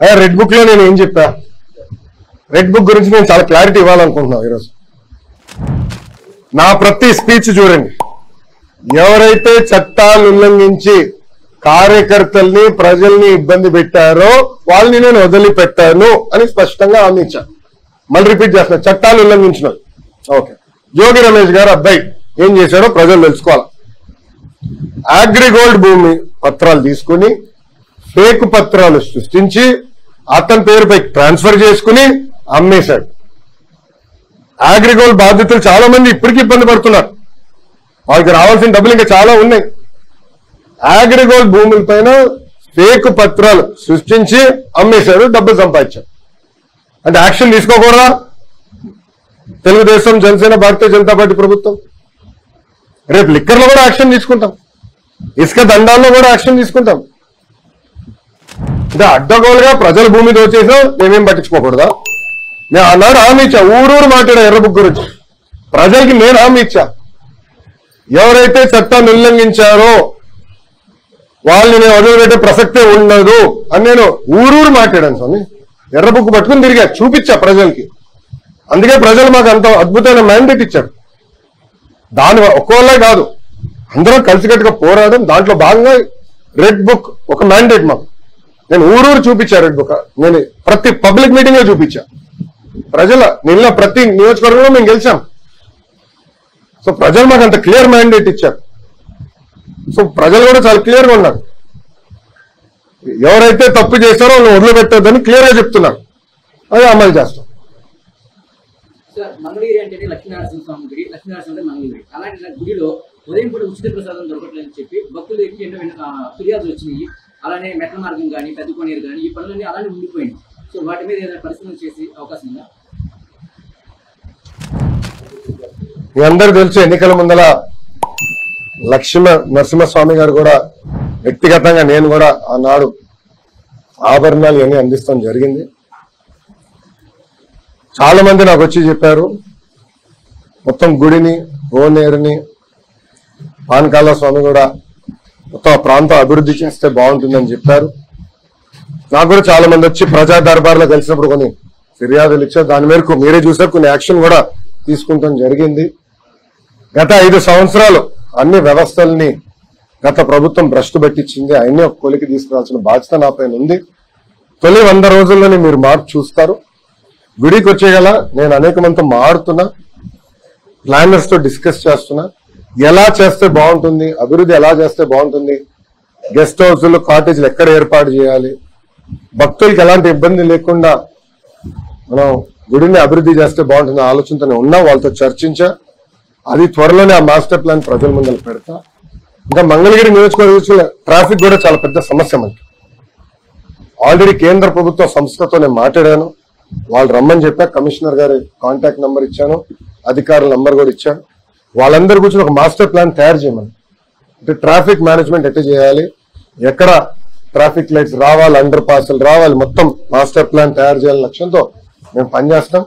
అయ్యా red book లో నేను ఏం చెప్పా, రెడ్ బుక్ గురించి నేను చాలా క్లారిటీ ఇవ్వాలనుకుంటున్నాను ఈరోజు. నా ప్రతి స్పీచ్ చూడండి, ఎవరైతే చట్టాలు ఉల్లంఘించి కార్యకర్తల్ని ప్రజల్ని ఇబ్బంది పెట్టారో వాళ్ళని నేను వదిలిపెట్టాను అని స్పష్టంగా హామీ ఇచ్చాను. మళ్ళీ రిపీట్ చేస్తున్నా, చట్టాలు ఉల్లంఘించిన ఓకే. జోగి రమేష్ గారు అబ్బాయి ఏం చేశాడో ప్రజలు తెలుసుకోవాలి. అగ్రిగోల్డ్ భూమి పత్రాలు తీసుకుని ఫేక్ పత్రాలు సృష్టించి అతని పేరుపై ట్రాన్స్ఫర్ చేసుకుని అమ్మేశాడు. అగ్రిగోల్డ్ బాధితులు చాలా మంది ఇప్పటికీ ఇబ్బంది పడుతున్నారు, వాళ్ళకి రావాల్సిన డబ్బులు ఇంకా చాలా ఉన్నాయి. అగ్రిగోల్డ్ భూముల పైన ఫేక్ పత్రాలు సృష్టించి అమ్మేశాడు, డబ్బులు సంపాదించాడు. అంటే యాక్షన్ తీసుకోకూడదా తెలుగుదేశం, జనసేన, భారతీయ జనతా పార్టీ ప్రభుత్వం? రేపు లిక్కర్లో కూడా యాక్షన్ తీసుకుంటాం, ఇసుక దండాల్లో కూడా యాక్షన్ తీసుకుంటాం. అంటే అడ్డగోలుగా ప్రజల భూమి దోచేసా మేమేం పట్టించుకోకూడదా? నేను ఆనాడు హామీ ఇచ్చా, ఊరూరు మాట్లాడా ఎర్ర బుక్ గురించి. ప్రజలకి నేను హామీ ఇచ్చా, ఎవరైతే చట్టాన్ని ఉల్లంఘించారో వాళ్ళని నేను వదిలిపెట్టే ప్రసక్తే ఉండదు అని నేను ఊరూరు మాట్లాడాను స్వామి. ఎర్ర బుక్ పట్టుకుని తిరిగా చూపించా ప్రజలకి. అందుకే ప్రజలు మాకు అంత అద్భుతమైన మ్యాండేట్ ఇచ్చారు. దాని ఒక్కోళ్ళే కాదు, అందరం కలిసికట్టుగా పోరాడడం. దాంట్లో భాగంగా రెడ్ బుక్ ఒక మ్యాండేట్ మాకు. నేను ఊరూరు చూపించా రెడ్ బుక్. నేను ప్రతి పబ్లిక్ మీటింగ్ లో చూపించా. ప్రజల నిన్న ప్రతి నియోజకవర్గంలో మేము గెలిచాం. సో ప్రజలు మాకు అంత క్లియర్ మ్యాండేట్ ఇచ్చారు. సో ప్రజలు కూడా చాలా క్లియర్ గా ఉన్నారు, ఎవరైతే తప్పు చేశారో వాళ్ళు వదిలిపెట్టొద్దని క్లియర్ గా చెప్తున్నారు. అది అమలు చేస్తాం. మంగళగిరి అంటే లక్ష్మీనరసింహ స్వామి గుడి, లక్ష్మీనరసింహ అంటే మంగళగిరి. అలాంటి గుడిలో ఉదయం పూట ఉచిత ప్రసాదం దొరకట్లేదని చెప్పి భక్తులకి ఎన్నో ఫిర్యాదులు వచ్చినాయి. అలానే మెట్ల మార్గం కానీ, పెద్ద కొనేరు కానీ, ఈ పనులన్నీ అలానే ఉండిపోయింది. సో వాటి మీద ఏదైనా పరిశీలన చేసే అవకాశం ఉందా? మీ అందరూ తెలుసు, ఎన్నికల ముందల నరసింహస్వామి గారు కూడా వ్యక్తిగతంగా నేను కూడా ఆనాడు ఆభరణాలు ఇవన్నీ అందిస్తాం జరిగింది. చాలా మంది నాకు వచ్చి చెప్పారు, మొత్తం గుడిని, ఓనేరుని, పానకాల స్వామి కూడా మొత్తం ఆ ప్రాంతం అభివృద్ధి చేస్తే బాగుంటుందని చెప్పారు. నాకు కూడా చాలా మంది వచ్చి ప్రజా దర్బార్లో కలిసినప్పుడు కొన్ని ఫిర్యాదులు ఇచ్చారు. దాని మేరకు మీరే చూసారు, కొన్ని యాక్షన్ కూడా తీసుకుంటాం జరిగింది. గత 5 సంవత్సరాలు అన్ని వ్యవస్థల్ని గత ప్రభుత్వం భ్రష్టు పట్టించింది. అన్ని ఒక కొలికి తీసుకురావాల్సిన బాధ్యత నా పైన ఉంది. తొలి 100 రోజుల్లోనే మీరు మార్పు చూస్తారు. గుడికి వచ్చేగల నేను అనేక మందితో మారుతున్నా, ప్లానర్స్ తో డిస్కస్ చేస్తున్నా, ఎలా చేస్తే బాగుంటుంది, అభివృద్ధి ఎలా చేస్తే బాగుంటుంది, గెస్ట్ హౌస్లు, కాటేజీలు ఎక్కడ ఏర్పాటు చేయాలి, భక్తులకి ఎలాంటి ఇబ్బంది లేకుండా మనం గుడిని అభివృద్ధి చేస్తే బాగుంటుంది ఆలోచనతోనే ఉన్నా. వాళ్ళతో చర్చించా. అది త్వరలోనే ఆ మాస్టర్ ప్లాన్ ప్రజల ముందర పెడతా. ఇంకా మంగళగిరి నియోజకవర్గంలో ట్రాఫిక్ కూడా చాలా పెద్ద సమస్య మనకి. ఆల్రెడీ కేంద్ర ప్రభుత్వ సంస్థతో నేను మాట్లాడాను, వాళ్ళు రమ్మని చెప్పా. కమిషనర్ గారి కాంటాక్ట్ నెంబర్ ఇచ్చాను, అధికారుల నెంబర్ కూడా ఇచ్చాను. వాళ్ళందరూ కూర్చొని ఒక మాస్టర్ ప్లాన్ తయారు చేయమని. అంటే ట్రాఫిక్ మేనేజ్మెంట్ ఎట్లా చేయాలి, ఎక్కడ ట్రాఫిక్ లైట్స్ రావాలి, అండర్ పాస్లు రావాలి, మొత్తం మాస్టర్ ప్లాన్ తయారు చేయాలని లక్ష్యంతో మేము పనిచేస్తాం.